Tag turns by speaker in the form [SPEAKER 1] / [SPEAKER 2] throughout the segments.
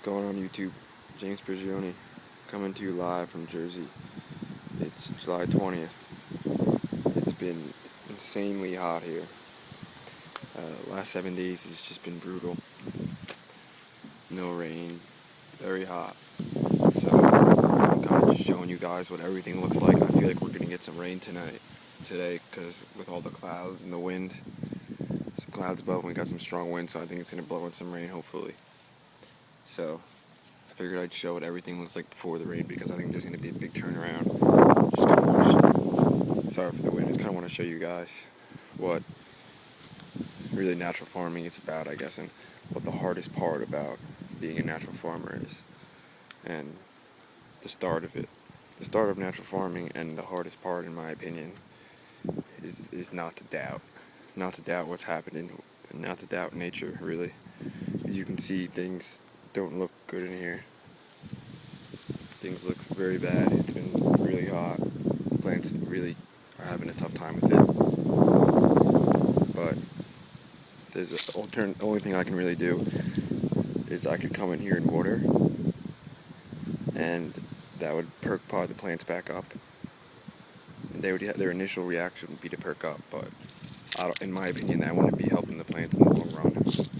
[SPEAKER 1] going on YouTube? James Prigioni coming to you live from Jersey. It's July 20th. It's been insanely hot here. Last 7 days has just been brutal. No rain, very hot. So I'm kind of just showing you guys what everything looks like. I feel like we're gonna get some rain today, because with all the clouds and the wind, some clouds above, and we got some strong wind, so I think it's gonna blow in some rain hopefully. So I figured I'd show what everything looks like before the rain, because I think there's going to be a big turnaround. Just kind of sorry for the wind. I just kind of want to show you guys what really natural farming is about, I guess, and what the hardest part about being a natural farmer is, and the start of it. The start of natural farming, and the hardest part, in my opinion, is not to doubt what's happening, and not to doubt nature, really. As you can see, things don't look good in here. Things look very bad. It's been really hot. Plants really are having a tough time with it. But the only thing I can really do is I could come in here and water, and that would perk pot the plants back up. Their initial reaction would be to perk up, but in my opinion, that wouldn't be helping the plants in the long run,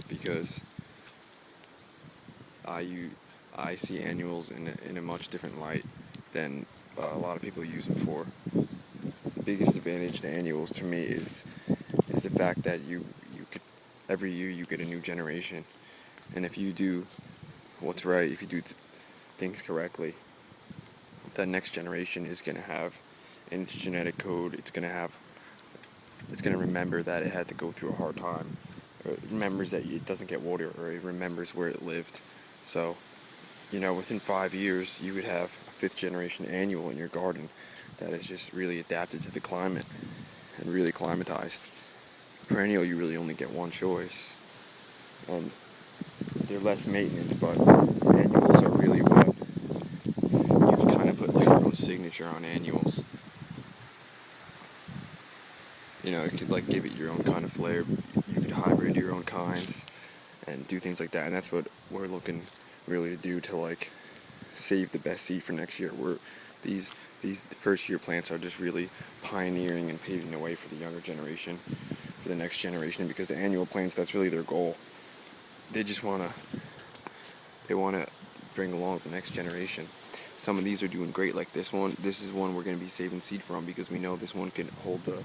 [SPEAKER 1] because I see annuals in a much different light than a lot of people use them for. The biggest advantage to annuals to me is the fact that you could, every year you get a new generation, and if you do what's right, if you do things correctly, that next generation is going to have in its genetic code, it's going to remember that it had to go through a hard time. It remembers that it doesn't get water, or it remembers where it lived. So, within 5 years, you would have a 5th generation annual in your garden that is just really adapted to the climate and really climatized. Perennial, you really only get one choice. They're less maintenance, but annuals are really what you can kind of put like your own signature on annuals. You could like give it your own kind of flair. You could hybrid your own kinds and do things like that, and that's what we're looking really to do, to like save the best seed for next year. These first year plants are just really pioneering and paving the way for the younger generation, for the next generation, because the annual plants, that's really their goal. They just want to bring along the next generation. Some of these are doing great, like this one. This is one we're going to be saving seed from, because we know this one can hold the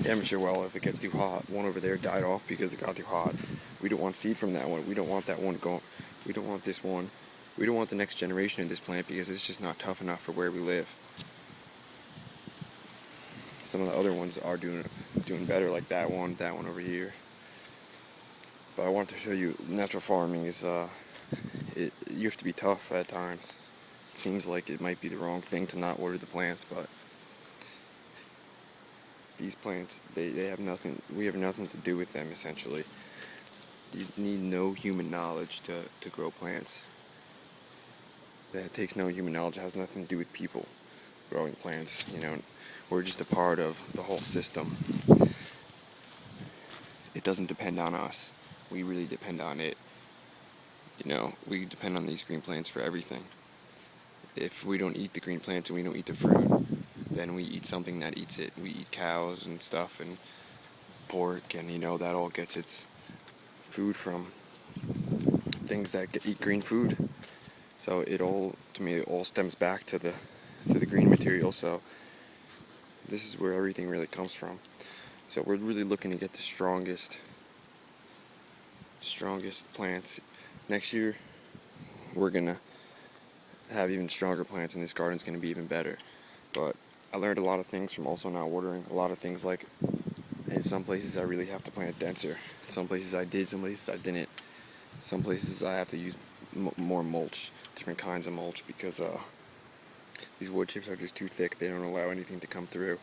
[SPEAKER 1] temperature well if it gets too hot. One over there died off because it got too hot. We don't want seed from that one. We don't want that one going. We don't want this one. We don't want the next generation of this plant, because it's just not tough enough for where we live. Some of the other ones are doing better, like that one over here. But I want to show you, natural farming is you have to be tough at times. It seems like it might be the wrong thing to not water the plants, but these plants, they have nothing. We have nothing to do with them, essentially. You need no human knowledge to grow plants. That takes no human knowledge. It has nothing to do with people growing plants. We're just a part of the whole system. It doesn't depend on us. We really depend on it. We depend on these green plants for everything. If we don't eat the green plants and we don't eat the fruit, then we eat something that eats it. We eat cows and stuff, and pork, and that all gets its food from things that eat green food. So it all stems back to the green material. So this is where everything really comes from. So we're really looking to get the strongest plants. Next year, we're gonna have even stronger plants, and this garden's gonna be even better. But I learned a lot of things from also not watering. A lot of things, like in some places I really have to plant denser. Some places I did, some places I didn't. Some places I have to use more mulch, different kinds of mulch, because these wood chips are just too thick. They don't allow anything to come through.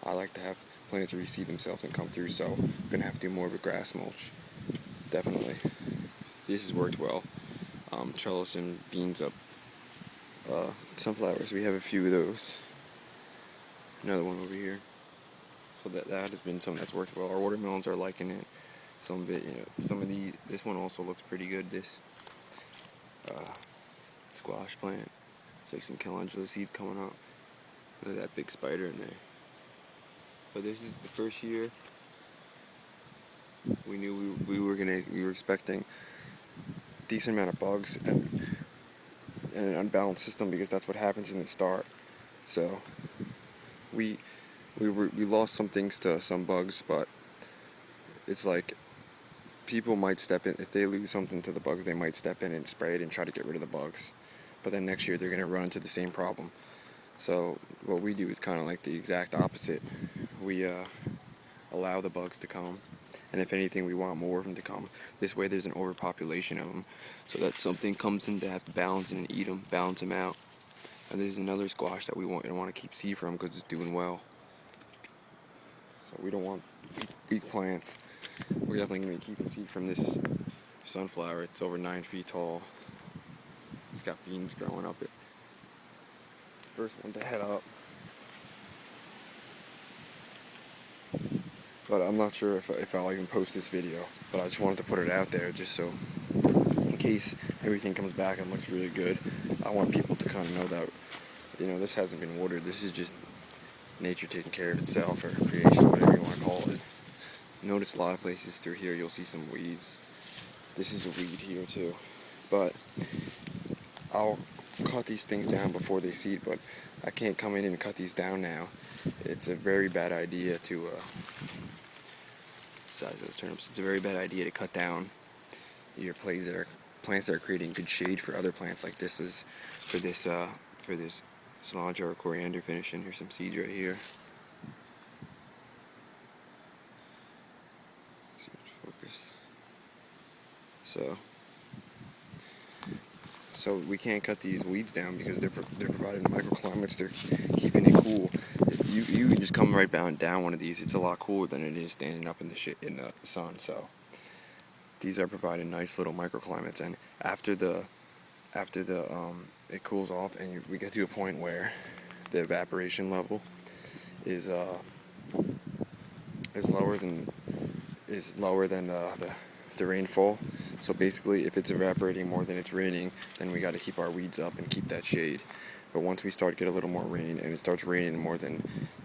[SPEAKER 1] I like to have plants reseed themselves and come through, so I'm going to have to do more of a grass mulch. Definitely. This has worked well. Trellis and beans up. Sunflowers, we have a few of those. Another one over here. So that has been something that's worked well. Our watermelons are liking it. some of it, some of this one also looks pretty good. This squash plant. It's like some calendula seeds coming up. Look at that big spider in there. But this is the first year we knew we were expecting a decent amount of bugs and an unbalanced system, because that's what happens in the start. So we lost some things to some bugs, but it's like people might step in. If they lose something to the bugs, they might step in and spray it and try to get rid of the bugs. But then next year they're going to run into the same problem. So what we do is kind of like the exact opposite. We allow the bugs to come, and if anything, we want more of them to come. This way there's an overpopulation of them, so that something comes in to have to balance and eat them, balance them out. And there's another squash that we want to keep seed from because it's doing well. So we don't want weak plants. We're definitely going to be keeping seed from this sunflower. It's over 9 feet tall. It's got beans growing up it. First one to head up. But I'm not sure if I'll even post this video. But I just wanted to put it out there just so, in case everything comes back and looks really good, I want people to kind of know that, this hasn't been watered. This is just nature taking care of itself, or creation, whatever you want to call it. Notice a lot of places through here you'll see some weeds. This is a weed here too. But I'll cut these things down before they seed, but I can't come in and cut these down now. It's a very bad idea to size those turnips. It's a very bad idea to cut down your plants that are creating good shade for other plants, like this is for this cilantro or coriander finishing. Here's some seeds right here. See if focus. So we can't cut these weeds down because they're providing microclimates. They're keeping it cool. You can just come right down one of these. It's a lot cooler than it is standing up in the sun. So these are providing nice little microclimates. And after it cools off and we get to a point where the evaporation level is lower than the rainfall. So basically, if it's evaporating more than it's raining, then we got to keep our weeds up and keep that shade. But once we start to get a little more rain and it starts raining more than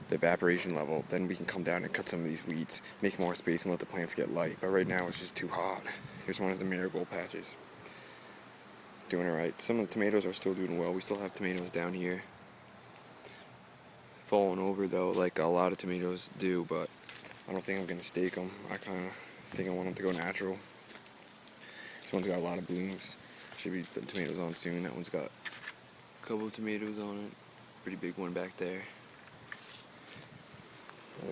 [SPEAKER 1] the evaporation level, then we can come down and cut some of these weeds, make more space, and let the plants get light. But right now it's just too hot. Here's one of the marigold patches. Doing it right. Some of the tomatoes are still doing well. We still have tomatoes down here. Falling over though, like a lot of tomatoes do, but I don't think I'm going to stake them. I kind of think I want them to go natural. This one's got a lot of blooms. Should be putting tomatoes on soon. That one's got a couple of tomatoes on it. Pretty big one back there.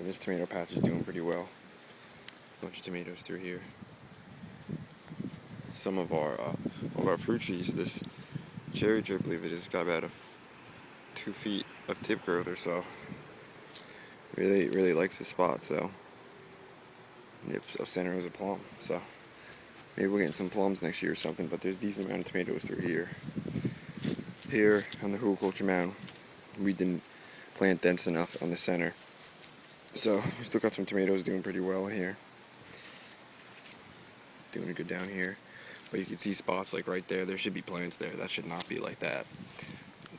[SPEAKER 1] This tomato patch is doing pretty well. Bunch of tomatoes through here. Some of our fruit trees, this cherry tree, I believe it is, got about 2 feet of tip growth or so. Really likes the spot. So yep, so center is a plum. So maybe we'll get some plums next year or something. But there's a decent amount of tomatoes through here. Here on the hugelkultur mound, we didn't plant dense enough on the center. So we still got some tomatoes doing pretty well here. Doing good down here. But you can see spots like right there. There should be plants there. That should not be like that.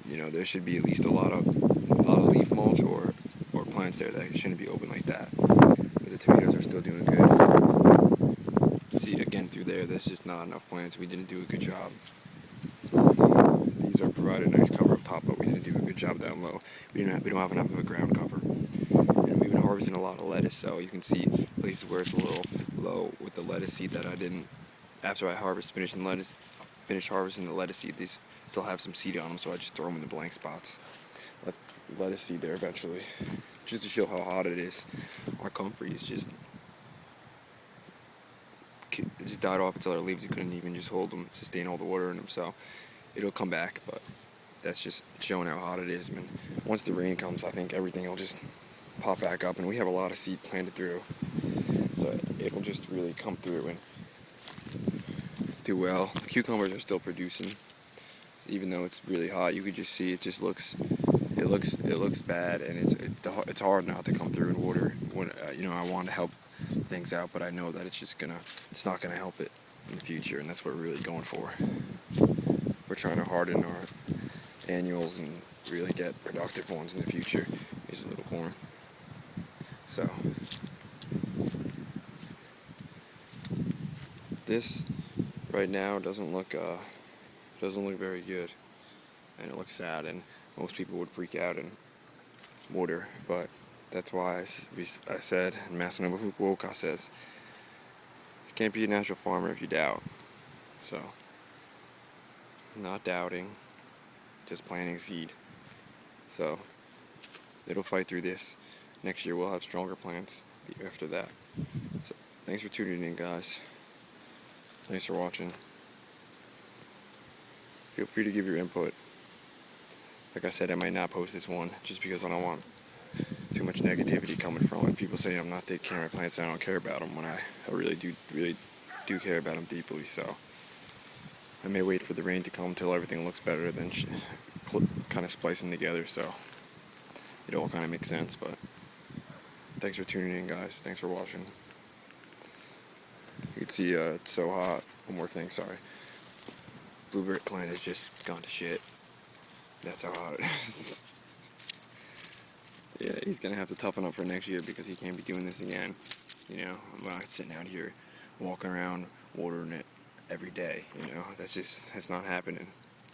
[SPEAKER 1] There should be at least a lot of leaf mulch or plants there that shouldn't be open like that. But the tomatoes are still doing good. See, again through there's just not enough plants. We didn't do a good job. These are providing nice cover up top, but we didn't do a good job down low. We don't have enough of a ground cover. And we've been harvesting a lot of lettuce, so you can see places where it's a little low with the lettuce seed that I didn't. After I finished harvesting the lettuce seed, these still have some seed on them, so I just throw them in the blank spots. Let lettuce seed there eventually, just to show how hot it is. Our comfrey just died off its other leaves. You couldn't even just hold them, sustain all the water in them. So it'll come back, but that's just showing how hot it is. I mean, once the rain comes, I think everything will just pop back up, and we have a lot of seed planted through, so it'll just really come through and do well. The cucumbers are still producing, even though it's really hot. You could just see it looks bad, and it's hard not to come through and water when I want to help things out, but I know that it's not gonna help it in the future, and that's what we're really going for. We're trying to harden our annuals and really get productive ones in the future. Here's a little corn. So this right now doesn't look very good, and it looks sad, and most people would freak out and water, but that's why I said, and Masanobu Fukuoka says, you can't be a natural farmer if you doubt. So, not doubting, just planting seed. So, it'll fight through this. Next year we'll have stronger plants the year after that. So, thanks for tuning in, guys. Thanks for watching. Feel free to give your input. Like I said, I might not post this one just because I don't want too much negativity coming from it. People say I'm not taking care of my plants and I don't care about them, when I really do care about them deeply. So I may wait for the rain to come until everything looks better, then kind of splice them together so it all kind of makes sense. But thanks for tuning in, guys. Thanks for watching. You can see it's so hot. One more thing, sorry. Blueberry plant has just gone to shit. That's how hot it is. Yeah, he's gonna have to toughen up for next year because he can't be doing this again. You know, I'm not sitting out here walking around watering it every day. You know, that's not happening.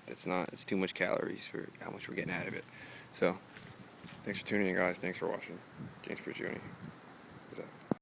[SPEAKER 1] It's too much calories for how much we're getting out of it. So, thanks for tuning in, guys. Thanks for watching. James Prigioni.